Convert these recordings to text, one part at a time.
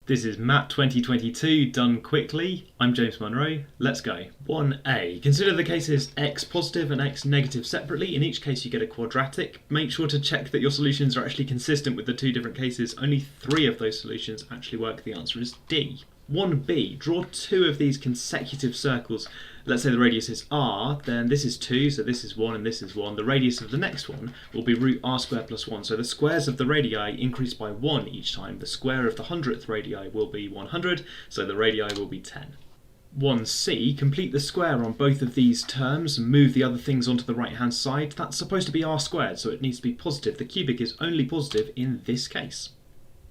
This is Math 2022 done quickly. I'm James Monroe. Let's go. 1a. Consider the cases x positive and x negative separately. In each case you get a quadratic. Make sure to check that your solutions are actually consistent with the two different cases. Only 3 of those solutions actually work. The answer is D. 1b. Draw 2 of these consecutive circles. Let's say the radius is r, then this is 2, so this is 1 and this is 1. The radius of the next one will be root r squared plus 1. So the squares of the radii increase by 1 each time. The square of the 100th radii will be 100, so the radii will be 10. 1c, complete the square on both of these terms and move the other things onto the right hand side. That's supposed to be r squared, so it needs to be positive. The cubic is only positive in this case.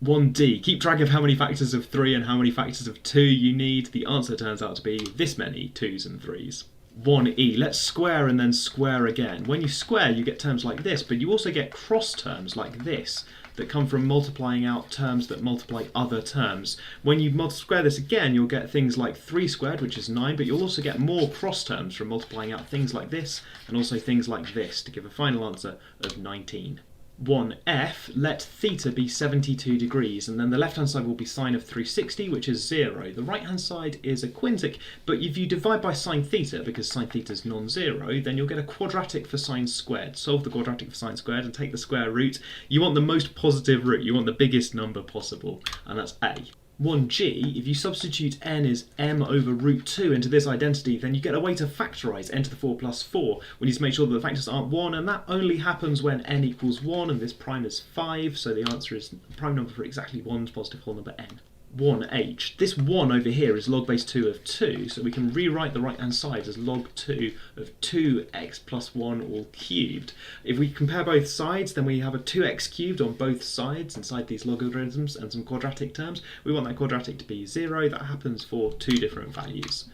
1d, keep track of how many factors of 3 and how many factors of 2 you need. The answer turns out to be this many 2's and 3's. 1e, let's square and then square again. When you square you get terms like this, but you also get cross terms like this that come from multiplying out terms that multiply other terms. When you square this again you'll get things like 3 squared, which is 9, but you'll also get more cross terms from multiplying out things like this and also things like this to give a final answer of 19. 1f, let theta be 72 degrees, and then the left hand side will be sine of 360, which is 0. The right hand side is a quintic, but if you divide by sine theta, because sine theta is non-zero, then you'll get a quadratic for sine squared. Solve the quadratic for sine squared and take the square root. You want the most positive root, you want the biggest number possible, and that's a. 1g, if you substitute n is m over root 2 into this identity, then you get a way to factorise n to the 4 plus 4. We need to make sure that the factors aren't 1, and that only happens when n equals 1 and this prime is 5, so the answer is the prime number for exactly 1 is positive whole number n. 1h. This 1 over here is log base 2 of 2, so we can rewrite the right hand side as log 2 of 2x plus 1 all cubed. If we compare both sides, then we have a 2x cubed on both sides inside these logarithms and some quadratic terms. We want that quadratic to be 0. That happens for 2 different values.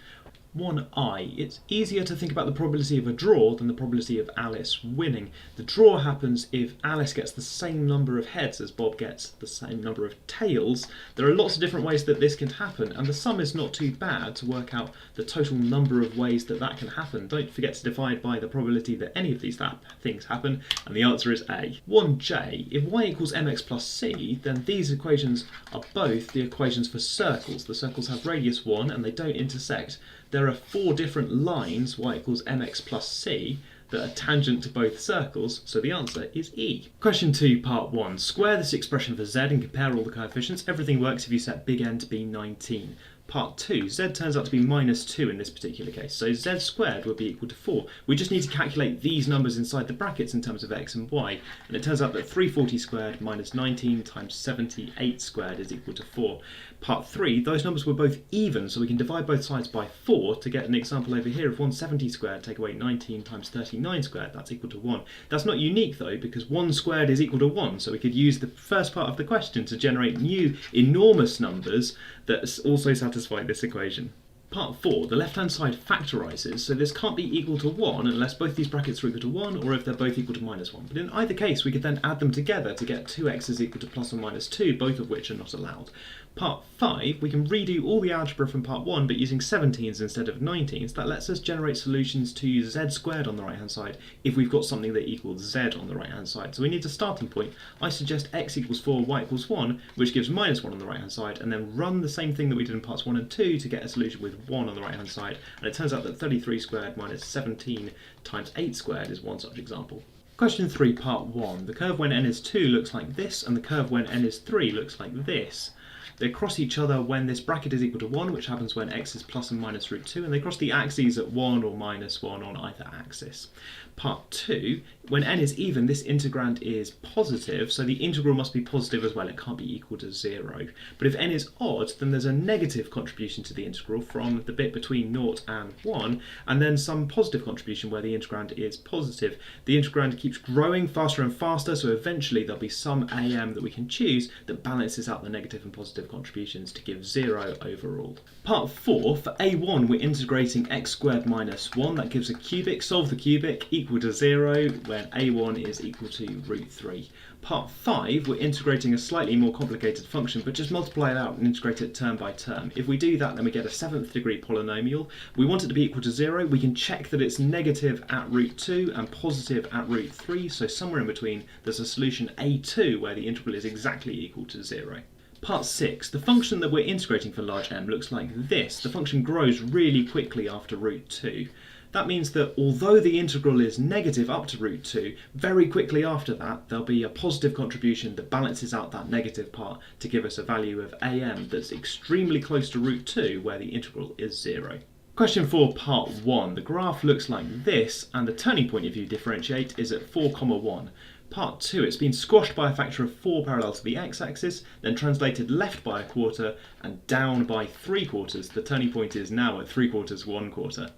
1i. It's easier to think about the probability of a draw than the probability of Alice winning. The draw happens if Alice gets the same number of heads as Bob gets the same number of tails. There are lots of different ways that this can happen, and the sum is not too bad to work out the total number of ways that that can happen. Don't forget to divide by the probability that any of these things happen, and the answer is A. 1j. If y equals mx plus c, then these equations are both the equations for circles. The circles have radius 1 and they don't intersect. There are 4 different lines, y equals mx plus c, that are tangent to both circles, so the answer is E. Question 2, part 1. Square this expression for z and compare all the coefficients. Everything works if you set big N to be 19. Part 2, z turns out to be minus 2 in this particular case, so z squared would be equal to 4. We just need to calculate these numbers inside the brackets in terms of x and y, and it turns out that 340 squared minus 19 times 78 squared is equal to 4. Part 3, those numbers were both even, so we can divide both sides by 4 to get an example over here of 170 squared, take away 19 times 39 squared, that's equal to 1. That's not unique though, because 1 squared is equal to 1, so we could use the first part of the question to generate new enormous numbers that also satisfy this equation. Part 4, the left hand side factorises, so this can't be equal to 1 unless both these brackets are equal to 1 or if they're both equal to minus 1. But in either case we could then add them together to get 2x is equal to plus or minus 2, both of which are not allowed. Part 5, we can redo all the algebra from part 1 but using 17s instead of 19s. That lets us generate solutions to z squared on the right hand side if we've got something that equals z on the right hand side. So we need a starting point. I suggest x equals 4, y equals 1, which gives minus 1 on the right hand side, and then run the same thing that we did in parts 1 and 2 to get a solution with 1 on the right hand side, and it turns out that 33 squared minus 17 times 8 squared is one such example. Question 3, part 1. The curve when n is 2 looks like this, and the curve when n is 3 looks like this. They cross each other when this bracket is equal to 1, which happens when x is plus and minus root 2, and they cross the axes at 1 or minus 1 on either axis. Part 2, when n is even, this integrand is positive, so the integral must be positive as well, it can't be equal to 0. But if n is odd, then there's a negative contribution to the integral from the bit between 0 and 1, and then some positive contribution where the integrand is positive. The integrand keeps growing faster and faster, so eventually there'll be some am that we can choose that balances out the negative and positive contributions to give 0 overall. Part 4, for a1 we're integrating x squared minus 1, that gives a cubic. Solve the cubic, equal to 0 when a1 is equal to root 3. Part 5, we're integrating a slightly more complicated function, but just multiply it out and integrate it term by term. If we do that, then we get a 7th degree polynomial. We want it to be equal to 0. We can check that it's negative at root 2 and positive at root 3, so somewhere in between there's a solution a2 where the integral is exactly equal to 0. Part 6. The function that we're integrating for large M looks like this. The function grows really quickly after root 2. That means that although the integral is negative up to root 2, very quickly after that there'll be a positive contribution that balances out that negative part to give us a value of am that's extremely close to root 2 where the integral is 0. Question 4, part 1. The graph looks like this and the turning point if you differentiate is at 4, 1. Part 2, it's been squashed by a factor of 4 parallel to the x-axis, then translated left by a quarter and down by 3/4. The turning point is now at 3/4, 1/4.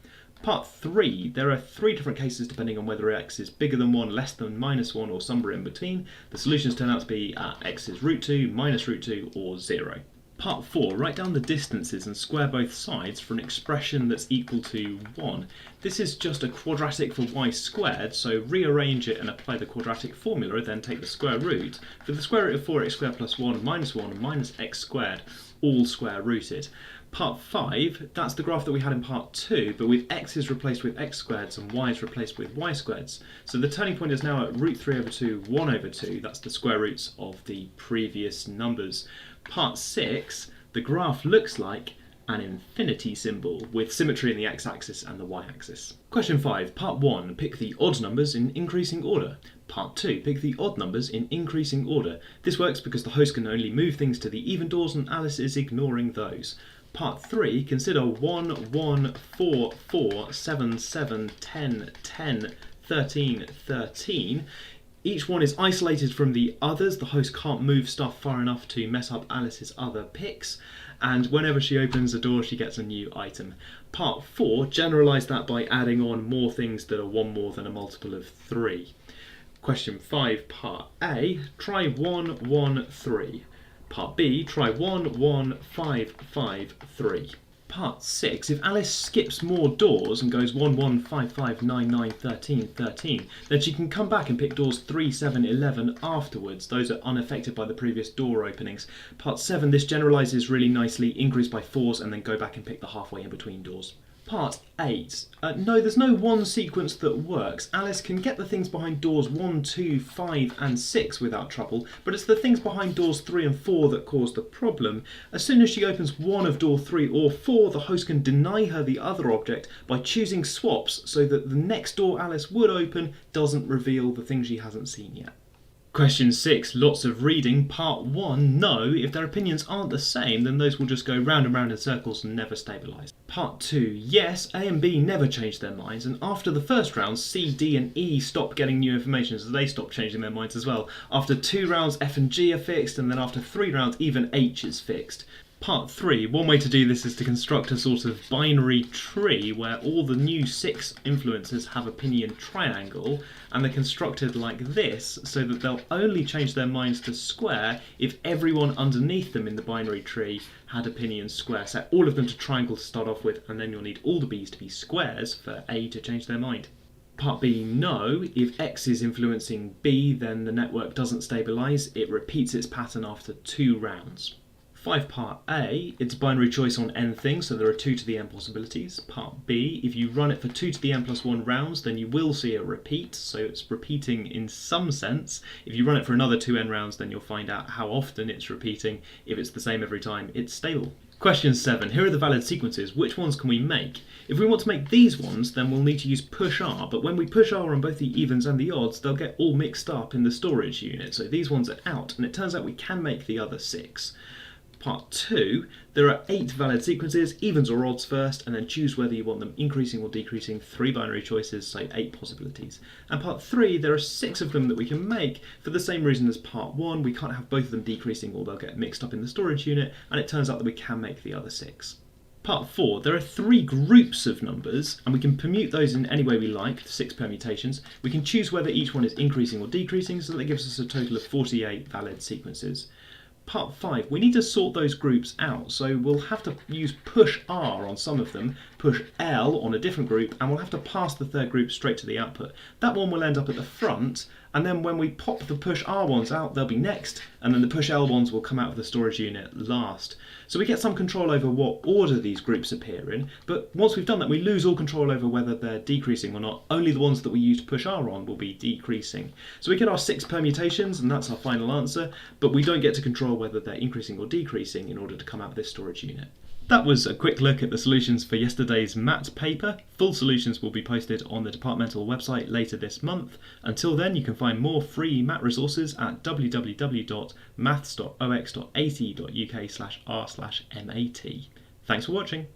Part 3, there are 3 different cases depending on whether x is bigger than 1, less than -1 or somewhere in between. The solutions turn out to be x is root 2, minus root 2 or 0. Part 4, write down the distances and square both sides for an expression that's equal to 1. This is just a quadratic for y squared, so rearrange it and apply the quadratic formula, then take the square root. For the square root of 4x squared plus 1 minus x squared, all square rooted. Part 5, that's the graph that we had in part 2, but with x's replaced with x squareds and y's replaced with y squareds. So the turning point is now at root 3 over 2, 1 over 2. That's the square roots of the previous numbers. Part 6, the graph looks like an infinity symbol with symmetry in the x-axis and the y-axis. Question 5, part 1, pick the odd numbers in increasing order. Part 2, pick the odd numbers in increasing order. This works because the host can only move things to the even doors and Alice is ignoring those. Part 3, consider 1, 1, 4, 4, 7, 7, 10, 10, 13, 13. Each one is isolated from the others. The host can't move stuff far enough to mess up Alice's other picks. And whenever she opens a door, she gets a new item. Part 4, generalise that by adding on more things that are one more than a multiple of 3. Question 5, part A, try 1, 1, 3. Part B, try 1, 1, 5, 5, 3. Part 6, if Alice skips more doors and goes 1, 1, 5, 5, 9, 9, 13, 13, then she can come back and pick doors 3, 7, 11 afterwards. Those are unaffected by the previous door openings. Part 7, this generalises really nicely, increase by 4s and then go back and pick the halfway in between doors. Part 8. No, there's no one sequence that works. Alice can get the things behind doors 1, 2, 5 and 6 without trouble, but it's the things behind doors 3 and 4 that cause the problem. As soon as she opens one of door 3 or 4, the host can deny her the other object by choosing swaps so that the next door Alice would open doesn't reveal the thing she hasn't seen yet. Question 6, lots of reading. Part 1, no, if their opinions aren't the same, then those will just go round and round in circles and never stabilise. Part 2, yes, A and B never change their minds, and after the first round, C, D and E stop getting new information, so they stop changing their minds as well. After 2 rounds, F and G are fixed, and then after 3 rounds, even H is fixed. Part 3, one way to do this is to construct a sort of binary tree where all the new 6 influences have opinion triangle, and they're constructed like this so that they'll only change their minds to square if everyone underneath them in the binary tree had opinion square. Set all of them to triangle to start off with, and then you'll need all the B's to be squares for A to change their mind. Part B, no. If X is influencing B, then the network doesn't stabilise. It repeats its pattern after 2 rounds. 5 part A, it's binary choice on n things, so there are 2 to the n possibilities. Part B, if you run it for 2 to the n plus 1 rounds, then you will see a repeat, so it's repeating in some sense. If you run it for another 2n rounds, then you'll find out how often it's repeating. If it's the same every time, it's stable. Question 7, here are the valid sequences. Which ones can we make? If we want to make these ones, then we'll need to use push R, but when we push R on both the evens and the odds, they'll get all mixed up in the storage unit, so these ones are out, and it turns out we can make the other 6. Part 2, there are 8 valid sequences, evens or odds first, and then choose whether you want them increasing or decreasing, 3 binary choices, so 8 possibilities. And part 3, there are 6 of them that we can make for the same reason as part 1, we can't have both of them decreasing or they'll get mixed up in the storage unit, and it turns out that we can make the other 6. Part 4, there are 3 groups of numbers, and we can permute those in any way we like, 6 permutations. We can choose whether each one is increasing or decreasing, so that gives us a total of 48 valid sequences. Part 5, we need to sort those groups out, so we'll have to use push R on some of them, push L on a different group, and we'll have to pass the third group straight to the output. That one will end up at the front, and then when we pop the push R ones out, they'll be next, and then the push L ones will come out of the storage unit last. So we get some control over what order these groups appear in, but once we've done that, we lose all control over whether they're decreasing or not. Only the ones that we use push R on will be decreasing. So we get our 6 permutations, and that's our final answer, but we don't get to control whether they're increasing or decreasing in order to come out of this storage unit. That was a quick look at the solutions for yesterday's MAT paper. Full solutions will be posted on the departmental website later this month. Until then, you can find more free MAT resources at www.maths.ox.ac.uk/r/MAT. Thanks for watching.